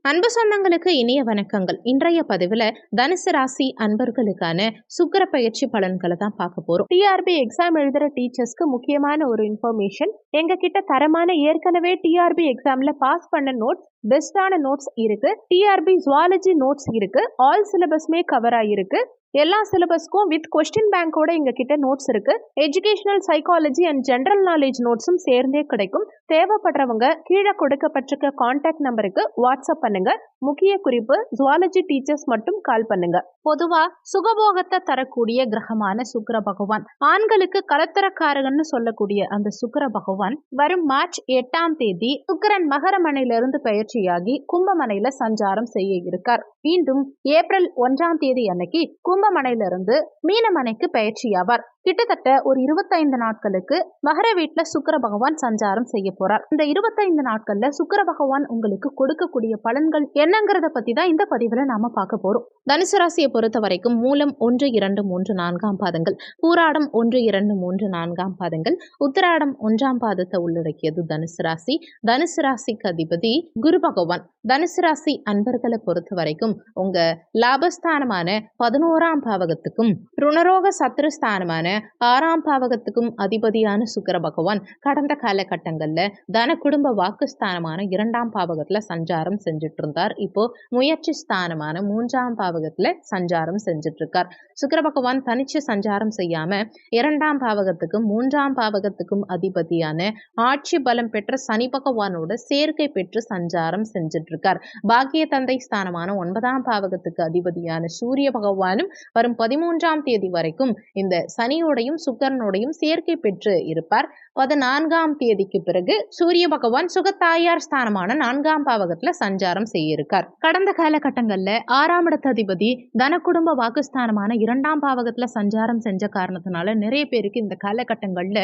அன்பு சொந்தங்களுக்கு இனிய வணக்கங்கள். இன்றைய பதிவுல தனுசு ராசி அன்பர்களுக்கான சுக்கிர பயிற்சி பலன்களை தான் பார்க்க போறோம். டிஆர்பி எக்ஸாம் எழுதுற டீச்சர்ஸ்க்கு முக்கியமான ஒரு இன்ஃபர்மேஷன். எங்க கிட்ட தரமான ஏற்கனவே டிஆர்பி எக்ஸாம்ல பாஸ் பண்ண நோட்ஸ், பெஸ்டான நோட்ஸ் இருக்கு. டிஆர்பி ஜுவாலஜி நோட்ஸ் இருக்கு. ஆல் சிலபஸ்மே கவர் ஆயிருக்கு. எல்லா சிலபஸ்க்கும் வித் கொஸ்டின் பேங்கோட எங்க கிட்ட நோட்ஸ் இருக்கு. Educational psychology and general knowledge நோட்ஸும் சேர்ந்தே கிடைக்கும். தேவைப்படுறவங்க கீழே கொடுக்கப்பட்டிருக்க கான்டாக்ட் நம்பருக்கு வாட்ஸ்அப் பண்ணுங்க. முக்கிய குறிப்பு, ஜுவாலஜி டீச்சர்ஸ் மட்டும் கால் பண்ணுங்க. பொதுவா சுகபோகத்தை தரக்கூடிய கிரகமான சுக்கிர பகவான், ஆண்களுக்கு கலத்தரக்காரகன்னு சொல்லக்கூடிய அந்த சுக்கிர பகவான் வரும் மார்ச் 8ஆம் தேதி சுக்கிரன் மகரமனையிலிருந்து பயிற்சியாகி கும்பமனையில சஞ்சாரம் செய்ய இருக்கார். மீண்டும் ஏப்ரல் 1ஆம் தேதி அன்னைக்கு கும்பமனையிலிருந்து மீனமனைக்கு பயிற்சியாவார். கிட்டத்தட்ட ஒரு 25 நாட்களுக்கு மகர வீட்டுல சுக்கிர பகவான் சஞ்சாரம் செய்ய போறார். இந்த 25 நாட்கள்ல சுக்கிர பகவான் உங்களுக்கு கொடுக்கக்கூடிய பலன்கள் என்னங்கிறத பத்தி தான் இந்த பதிவுல நாம பார்க்க போறோம். தனுசு ராசியை பொறுத்த வரைக்கும் மூலம் 1, 2, 3, 4ஆம் பாதங்கள், பூராடம் 1, 2, 3, 4ஆம் பாதங்கள், உத்திராடம் 1ஆம் பாதத்தை உள்ளடக்கியது தனுசு ராசி. தனுசு ராசிக்கு அதிபதி குரு பகவான். தனுசு ராசி அன்பர்களை பொறுத்த வரைக்கும் உங்க லாபஸ்தானமான 11ஆம் பாவகத்துக்கும் ருணரோக சத்ருஸ்தானமான 6ஆம் பாவகத்துக்கும் அதிபதியான சுக்கிர பகவான் கடந்த காலகட்டங்கள்ல தன குடும்ப வாக்குஸ்தானமான 2ஆம் பாவகத்துல சஞ்சாரம் செஞ்சுட்டு இருந்தார். இப்போ முயற்சி ஸ்தானமான 3ஆம் பாவகத்துல சஞ்சாரம் செஞ்சுட்டு இருக்கார். சுக்கிர பகவான் தனிச்சு சஞ்சாரம் செய்யாம 2ஆம் பாவகத்துக்கும் 3ஆம் பாவகத்துக்கும் அதிபதியான ஆட்சி பலம் பெற்ற சனி பகவானோட சேர்க்கை பெற்று சஞ்சாரம் செஞ்சுட்டு இருக்கார். பாக்கிய தந்தை ஸ்தானமான 9ஆம் பாவகத்துக்கு அதிபதியான சூரிய பகவானும் வரும் 13ஆம் தேதி வரைக்கும் இந்த சனியோடையும் சுக்கிரனோடையும் சேர்க்கை பெற்று இருப்பார். 14ஆம் தேதிக்கு பிறகு சூரிய பகவான் சுகத்தாயார் ஸ்தானமான 4ஆம் பாவகத்துல சஞ்சாரம் செய்ய இருக்கார். கடந்த காலகட்டங்கள்ல 6ஆம் இடத்ததிபதி தன குடும்ப வாக்குஸ்தானமான 2ஆம் பாவகத்துல சஞ்சாரம் செஞ்ச காரணத்தினால நிறைய பேருக்கு இந்த காலகட்டங்கள்ல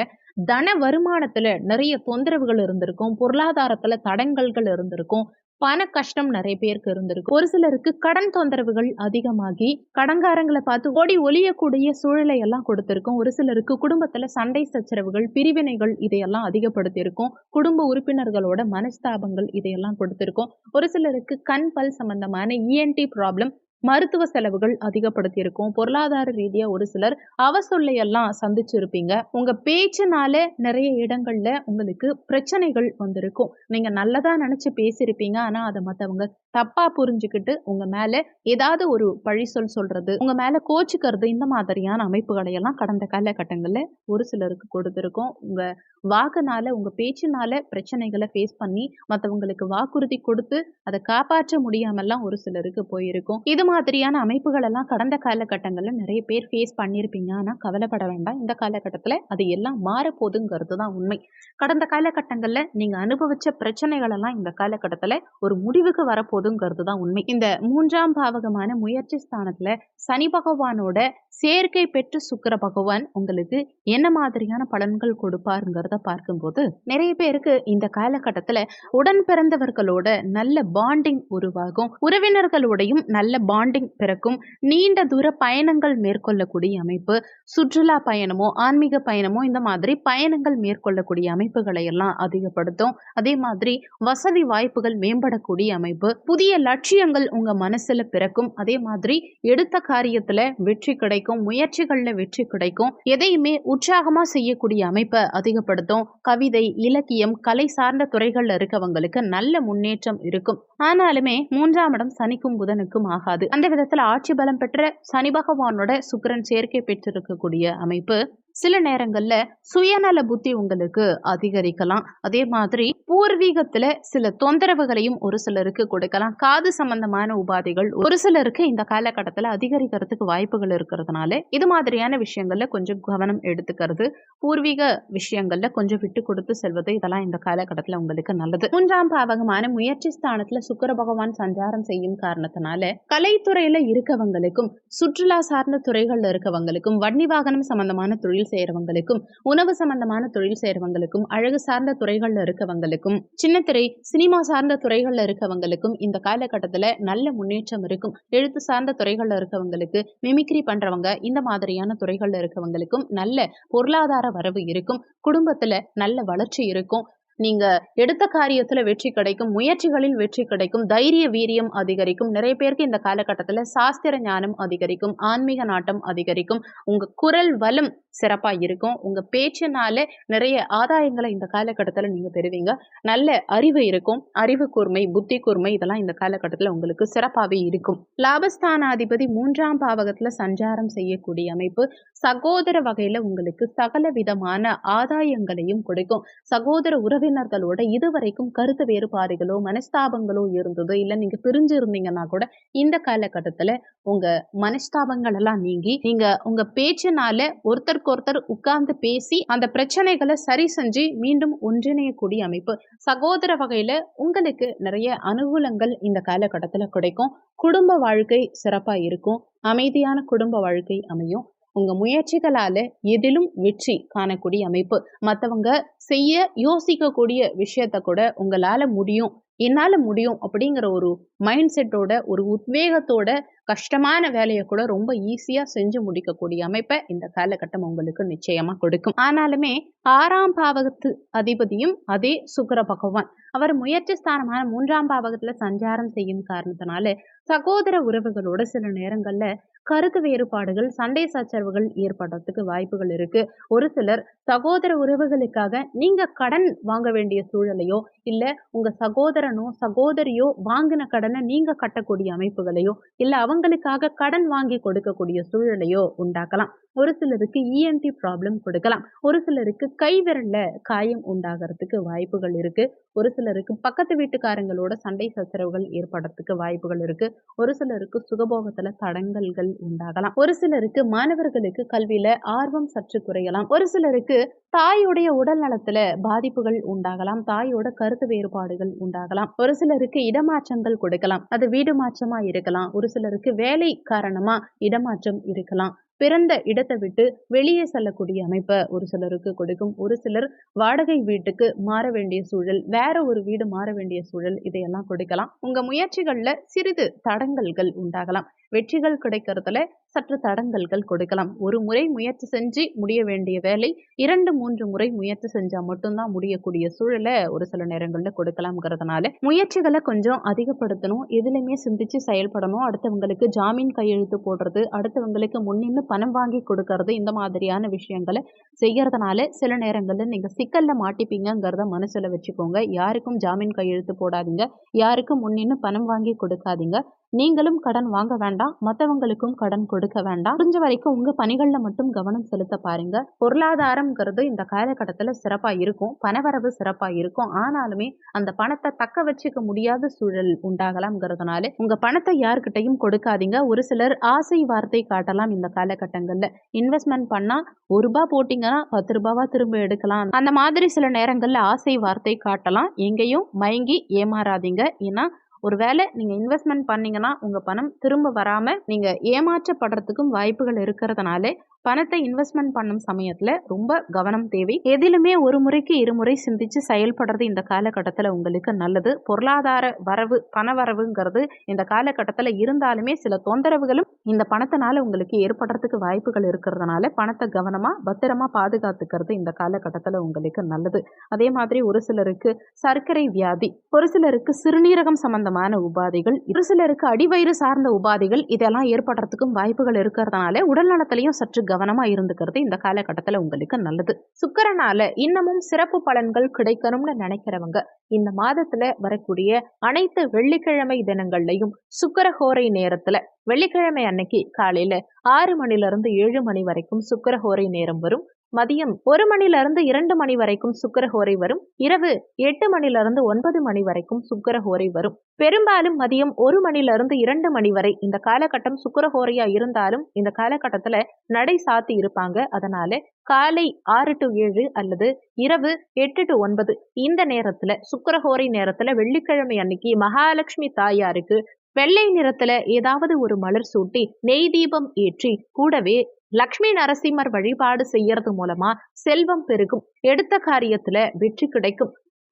தன வருமானத்துல நிறைய தொந்தரவுகள் இருந்திருக்கும். பொருளாதாரத்துல தடங்கல்கள் இருந்திருக்கும். பண கஷ்டம் நிறைய பேருக்கு இருந்திருக்கு. ஒரு சிலருக்கு கடன் தொந்தரவுகள் அதிகமாகி கடன்காரங்களை பார்த்து ஓடி ஒளியக்கூடிய சூழலை எல்லாம் கொடுத்திருக்கும். ஒரு சிலருக்கு குடும்பத்துல சண்டை சச்சரவுகள், பிரிவினைகள் இதையெல்லாம் அதிகப்படுத்தியிருக்கும். குடும்ப உறுப்பினர்களோட மனஸ்தாபங்கள் இதையெல்லாம் கொடுத்திருக்கும். ஒரு சிலருக்கு கண் பல் சம்பந்தமான இஎன்டி ப்ராப்ளம், மருத்துவ செலவுகள் அதிகப்படுத்தியிருக்கும். பொருளாதார ரீதியா ஒரு சிலர் அவசொல்லையெல்லாம் சந்திச்சிருப்பீங்க. உங்க பேச்சுனால நிறைய இடங்கள்ல உங்களுக்கு பிரச்சனைகள் வந்திருக்கும். நீங்க நல்லதா நினைச்சு பேசியிருப்பீங்க. ஆனா அதை மத்தவங்க தப்பா புரிஞ்சுக்கிட்டு உங்க மேல ஏதாவது ஒரு பழி சொல்றது, உங்க மேல கோச்சுக்கிறது, இந்த மாதிரியான அமைப்புகளை எல்லாம் கடந்த காலகட்டங்கள்ல ஒரு சிலருக்கு கொடுத்திருக்கும். உங்க வாக்குனால, உங்க பேச்சுனால பிரச்சனைகளை ஃபேஸ் பண்ணி மற்றவங்களுக்கு வாக்குறுதி கொடுத்து அதை காப்பாற்ற முடியாமல்லாம் ஒரு சிலருக்கு போயிருக்கும். இது மாதிரியான அமைப்புகள் எல்லாம் கடந்த காலகட்டங்கள்ல நிறைய பேர் ஃபேஸ் பண்ணியிருப்பீங்க. ஆனா கவலைப்பட வேண்டாம். இந்த காலகட்டத்துல அது எல்லாம் மாறப்போகுதுங்கிறது தான் உண்மை. கடந்த காலகட்டங்கள்ல நீங்க அனுபவிச்ச பிரச்சனைகள் எல்லாம் இந்த காலகட்டத்துல ஒரு முடிவுக்கு வரப்போகுதுங்கிறது தான் உண்மை. இந்த 3ஆம் பாவகமான முயற்சி ஸ்தானத்துல சனி பகவானோட சேர்க்கை பெற்று சுக்கிர பகவான் உங்களுக்கு என்ன மாதிரியான பலன்கள் கொடுப்பாருங்கிறத பார்க்கும்போது நிறைய பேருக்கு இந்த காலகட்டத்துல உடன் பிறந்தவர்களோட நல்ல பாண்டிங் உருவாகும். உறவினர்களோடையும் நல்ல பாண்டிங் பிறக்கும். நீண்ட தூர பயணங்கள் மேற்கொள்ளக்கூடிய அமைப்பு, சுற்றுலா பயணமோ ஆன்மீக பயணமோ இந்த மாதிரி பயணங்கள் மேற்கொள்ளக்கூடிய அமைப்புகளை எல்லாம் அதிகப்படுத்தும். அதே மாதிரி வசதி வாய்ப்புகள் மேம்படக்கூடிய அமைப்பு, புதிய லட்சியங்கள் உங்க மனசுல பிறக்கும். அதே மாதிரி எடுத்த காரியத்துல வெற்றி கிடைக்கும். முயற்சிகள்ல வெற்றி கிடைக்கும். எதையுமே உற்சாகமா செய்யக்கூடிய அமைப்பை அதிகப்படுத்தும். கவிதை, இலக்கியம், கலை சார்ந்த துறைகள்ல இருக்கவங்களுக்கு நல்ல முன்னேற்றம் இருக்கும். ஆனாலுமே 3ஆம் இடம் சனிக்கும் புதனுக்கும் ஆகாது. அந்த விதத்துல ஆட்சி பலம் பெற்ற சனி பகவானோட சுக்கிரன் சேர்க்கை பெற்றிருக்கக்கூடிய அமைப்பு சில நேரங்கள்ல சுயநல புத்தி உங்களுக்கு அதிகரிக்கலாம். அதே மாதிரி பூர்வீகத்துல சில தொந்தரவுகளையும் ஒரு சிலருக்கு கொடுக்கலாம். காது சம்பந்தமான உபாதைகள் ஒரு சிலருக்கு இந்த காலகட்டத்துல அதிகரிக்கிறதுக்கு வாய்ப்புகள் இருக்கிறதுனால இது மாதிரியான விஷயங்கள்ல கொஞ்சம் கவனம் எடுத்துக்கிறது, பூர்வீக விஷயங்கள்ல கொஞ்சம் விட்டு கொடுத்து செல்வது, இதெல்லாம் இந்த காலகட்டத்துல உங்களுக்கு நல்லது. 3ஆம் பாவகமான முயற்சி ஸ்தானத்துல சுக்கிர பகவான் சஞ்சாரம் செய்யும் காரணத்தினால கலைத்துறையில இருக்கவங்களுக்கும், சுற்றுலா சார்ந்த துறைகள்ல இருக்கவங்களுக்கும், வண்டி வாகனம் சம்பந்தமான தொழில் செய்யறவங்களுக்கும், உணவு சம்பந்தமான தொழில் செய்யறவங்களுக்கும், அழகு சார்ந்த துறைகள்ல இருக்கவங்களுக்கும், சின்னத்திரை சினிமா சார்ந்த துறைகள்ல இருக்கவங்களுக்கும் இந்த காலகட்டத்துல நல்ல முன்னேற்றம் இருக்கும். எழுத்து சார்ந்த துறைகள்ல இருக்கவங்களுக்கு, மிமிக்ரி பண்றவங்க, இந்த மாதிரியான துறைகள்ல இருக்கவங்களுக்கும் நல்ல பொருளாதார வரவு இருக்கும். குடும்பத்துல நல்ல வளர்ச்சி இருக்கும். நீங்க எடுத்த காரியத்துல வெற்றி கிடைக்கும், முயற்சிகளில் வெற்றி கிடைக்கும், தைரிய வீரியம் அதிகரிக்கும். நிறைய பேருக்கு இந்த காலகட்டத்துல சாஸ்திர ஞானம் அதிகரிக்கும், ஆன்மீக நாட்டம் அதிகரிக்கும். உங்க குரல் வளம் சிறப்பா இருக்கும். உங்க பேச்சினால நிறைய ஆதாயங்களை இந்த காலகட்டத்துல நீங்க பெறுவீங்க. நல்ல அறிவு இருக்கும். அறிவு கூர்மை, புத்தி கூர்மை இதெல்லாம் இந்த காலகட்டத்துல உங்களுக்கு சிறப்பாவே இருக்கும். லாபஸ்தானாதிபதி 3ஆம் பாவகத்துல சஞ்சாரம் செய்யக்கூடிய அமைப்பு சகோதர வகையில உங்களுக்கு சகல விதமான ஆதாயங்களையும் கொடுக்கும். சகோதர உறவினர்களோட இதுவரைக்கும் கருத்து வேறுபாடுகளோ மனஸ்தாபங்களோ இருந்தது இல்ல நீங்க பிரிஞ்சு இருந்தீங்கன்னா கூட இந்த காலகட்டத்துல உங்க மனஸ்தாபங்கள் எல்லாம் நீங்கி நீங்க உங்க பேச்சினால ஒருத்தருக்கு ஒருத்தர் உட்கார்ந்து பேசி அந்த பிரச்சனைகளை சரி செஞ்சு மீண்டும் ஒன்றிணையக்கூடிய அமைப்பு. சகோதர வகையில உங்களுக்கு நிறைய அனுகூலங்கள் இந்த காலகட்டத்துல கிடைக்கும். குடும்ப வாழ்க்கை சிறப்பா இருக்கும். அமைதியான குடும்ப வாழ்க்கை அமையும். உங்க முயற்சிகளால எதிலும் வெற்றி காணக்கூடிய அமைப்பு. மற்றவங்க செய்ய யோசிக்கக்கூடிய விஷயத்த கூட உங்களால முடியும், என்னால முடியும் அப்படிங்கிற ஒரு மைண்ட் செட்டோட ஒரு உத்வேகத்தோட கஷ்டமான வேலையை கூட ரொம்ப ஈஸியா செஞ்சு முடிக்கக்கூடிய அமைப்பை இந்த காலகட்டம் உங்களுக்கு நிச்சயமா கொடுக்கும். ஆனாலுமே 6ஆம் பாவகத்து அதிபதியும் அதே சுக்கிர பகவான் அவர் முயற்சி ஸ்தானமான 3ஆம் பாவகத்துல சஞ்சாரம் செய்யும் காரணத்தினால சகோதர உறவுகளோட சில நேரங்கள்ல கருத்து வேறுபாடுகள் சண்டை சச்சரவுகள் ஏற்படுறதுக்கு வாய்ப்புகள் இருக்கு. ஒரு சிலர் சகோதர உறவுகளுக்காக நீங்க கடன் வாங்க வேண்டிய சூழலையோ இல்ல உங்க சகோதரனோ சகோதரியோ வாங்கின கடனை நீங்க கட்டக்கூடிய அமைப்புகளையோ இல்ல அவங்களுக்காக கடன் வாங்கி கொடுக்கக்கூடிய சூழலையோ உண்டாக்கலாம். ஒரு சிலருக்கு இஎன்டி ப்ராப்ளம் கொடுக்கலாம். ஒரு சிலருக்கு கை விரல்ல காயம் உண்டாகிறதுக்கு வாய்ப்புகள் இருக்கு. ஒரு சிலருக்கு பக்கத்து வீட்டுக்காரங்களோட சண்டை சச்சரவுகள் ஏற்படுறதுக்கு வாய்ப்புகள் இருக்கு. ஒரு சிலருக்கு சுகபோகத்துல தடங்கல்கள் உண்டாகலாம். ஒரு சிலருக்கு மாணவர்களுக்கு கல்வியில ஆர்வம் சற்று குறையலாம். ஒரு சிலருக்கு தாயுடைய உடல் நலத்துல பாதிப்புகள் உண்டாகலாம். தாயோட கருத்து வேறுபாடுகள் உண்டாகலாம். ஒரு சிலருக்கு இடமாற்றங்கள் கொடுக்கலாம். அது வீடு மாற்றமா இருக்கலாம். ஒரு சிலருக்கு வேலை காரணமா இடமாற்றம் இருக்கலாம். பிறந்த இடத்தை விட்டு வெளியே செல்லக்கூடிய அமைப்பை ஒரு சிலருக்கு கொடுக்கும். ஒரு சிலர் வாடகை வீட்டுக்கு மாற வேண்டிய சூழல், வேற ஒரு வீடு மாற வேண்டிய சூழல் இதையெல்லாம் கொடுக்கலாம். உங்க முயற்சிகள்ல சிறிது தடங்கல்கள் உண்டாகலாம். வெற்றிகள் கிடைக்கிறதுல சற்று தடங்கல்கள் கொடுக்கலாம். ஒரு முறை முயற்சி செஞ்சு முடிய வேண்டிய வேலை 2-3 முறை முயற்சி செஞ்சா மட்டும்தான் முடியக்கூடிய சூழலை ஒரு சில நேரங்கள்ல கொடுக்கலாம்ங்கிறதுனால முயற்சிகளை கொஞ்சம் அதிகப்படுத்தணும். எதுலையுமே சிந்திச்சு செயல்படணும். அடுத்தவங்களுக்கு ஜாமீன் கையெழுத்து போடுறது, அடுத்தவங்களுக்கு முன்னின்னு பணம் வாங்கி கொடுக்கறது, இந்த மாதிரியான விஷயங்களை செய்யறதுனால சில நேரங்கள்ல நீங்க சிக்கல்ல மாட்டிப்பீங்கிறத மனசுல வச்சுக்கோங்க. யாருக்கும் ஜாமீன் கையெழுத்து போடாதீங்க. யாருக்கும் முன்னின்னு பணம் வாங்கி கொடுக்காதீங்க. நீங்களும் கடன் வாங்க வேண்டாம், மற்றவங்களுக்கும் கடன் கொடுக்க வேண்டாம். முடிஞ்ச வரைக்கும் உங்க பணிகள்ல மட்டும் கவனம் செலுத்த பாருங்க. பொருளாதாரம்ங்கிறது இந்த காலகட்டத்துல சிறப்பா இருக்கும். பணவரவு சிறப்பா இருக்கும். ஆனாலுமே அந்த பணத்தை தக்க வச்சுக்க முடியாத சூழல் உண்டாகலாம்ங்கிறதுனால உங்க பணத்தை யாருக்கிட்டையும் கொடுக்காதீங்க. ஒரு சிலர் ஆசை வார்த்தை காட்டலாம். இந்த காலகட்டங்கள்ல இன்வெஸ்ட்மெண்ட் பண்ணா ₹1 போட்டீங்கன்னா 10 ரூபாவா திரும்ப எடுக்கலாம். அந்த மாதிரி சில நேரங்கள்ல ஆசை வார்த்தை காட்டலாம். எங்கேயும் மயங்கி ஏமாறாதீங்க. ஏன்னா ஒருவேளை நீங்க இன்வெஸ்ட்மெண்ட் பண்ணீங்கன்னா உங்க பணம் திரும்ப வராம நீங்க ஏமாற்றப்படுறதுக்கும் வாய்ப்புகள் இருக்கிறதுனால பணத்தை இன்வெஸ்ட்மெண்ட் பண்ணும் சமயத்துல ரொம்ப கவனம் தேவை. எதிலுமே ஒரு முறைக்கு இருமுறை சிந்திச்சு செயல்படுறது இந்த காலகட்டத்துல உங்களுக்கு நல்லது. பொருளாதார வரவு பண வரவுங்கிறது இந்த காலகட்டத்துல இருந்தாலுமே சில தொந்தரவுகளும் இந்த பணத்தினால உங்களுக்கு ஏற்படுறதுக்கு வாய்ப்புகள் இருக்கிறதுனால பணத்தை கவனமா பத்திரமா பாதுகாத்துக்கிறது இந்த காலகட்டத்துல உங்களுக்கு நல்லது. அதே மாதிரி ஒரு சிலருக்கு சர்க்கரை வியாதி, ஒரு சிலருக்கு சிறுநீரகம் சம்பந்தமான உபாதைகள், ஒரு சிலருக்கு அடிவயிறு சார்ந்த உபாதைகள் இதெல்லாம் ஏற்படுறதுக்கும் வாய்ப்புகள் இருக்கிறதுனால உடல் நலத்திலையும் சற்று கவனமா இருந்துக்கிறது இந்த காலகட்டத்துல உங்களுக்கு நல்லது. சுக்கிரனால இன்னமும் சிறப்பு பலன்கள் கிடைக்கணும்னு நினைக்கிறவங்க இந்த மாதத்துல வரக்கூடிய அனைத்து வெள்ளிக்கிழமை தினங்கள்லயும் சுக்கிரஹோரை நேரத்துல வெள்ளிக்கிழமை அன்னைக்கு காலையில 6 மணிலிருந்து 7 மணி வரைக்கும் சுக்கிரஹோரை நேரம் வரும். மதியம் 1 மணிலிருந்து 2 மணி வரைக்கும் சுக்கிரஹோரை வரும். இரவு 8 மணிலிருந்து 9 மணி வரைக்கும் சுக்கிரஹோரை வரும். பெரும்பாலும் மதியம் 1 மணிலிருந்து 2 மணி வரை இந்த காலகட்டம் சுக்கிரஹோரையா இருந்தாலும் இந்த காலகட்டத்துல நடை சாத்தி இருப்பாங்க. அதனால காலை 6 to 7 அல்லது இரவு 8 to 9 இந்த நேரத்துல சுக்கிரஹோரை நேரத்துல வெள்ளிக்கிழமை அன்னைக்கு மகாலட்சுமி தாயாருக்கு வெள்ளை நிறத்துல ஏதாவது ஒரு மலர் சூட்டி நெய் தீபம் ஏற்றி கூடவே லக்ஷ்மி நரசிம்மர் வழிபாடு செய்யறது மூலமா செல்வம் பெருகும். எடுத்த காரியத்துல வெற்றி கிடைக்கும்.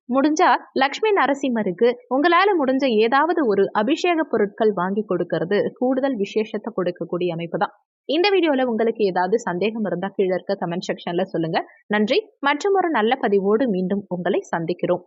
முடிஞ்சா லக்ஷ்மி நரசிம்மருக்கு உங்களால முடிஞ்ச ஏதாவது ஒரு அபிஷேக பொருட்கள் வாங்கி கொடுக்கறது கூடுதல் விசேஷத்தை கொடுக்கக்கூடிய அமைப்பு தான். இந்த வீடியோல உங்களுக்கு ஏதாவது சந்தேகம் இருந்தா கீழே இருக்க கமெண்ட் செக்ஷன்ல சொல்லுங்க. நன்றி. மற்றும் ஒரு நல்ல பதிவோடு மீண்டும் உங்களை சந்திக்கிறோம்.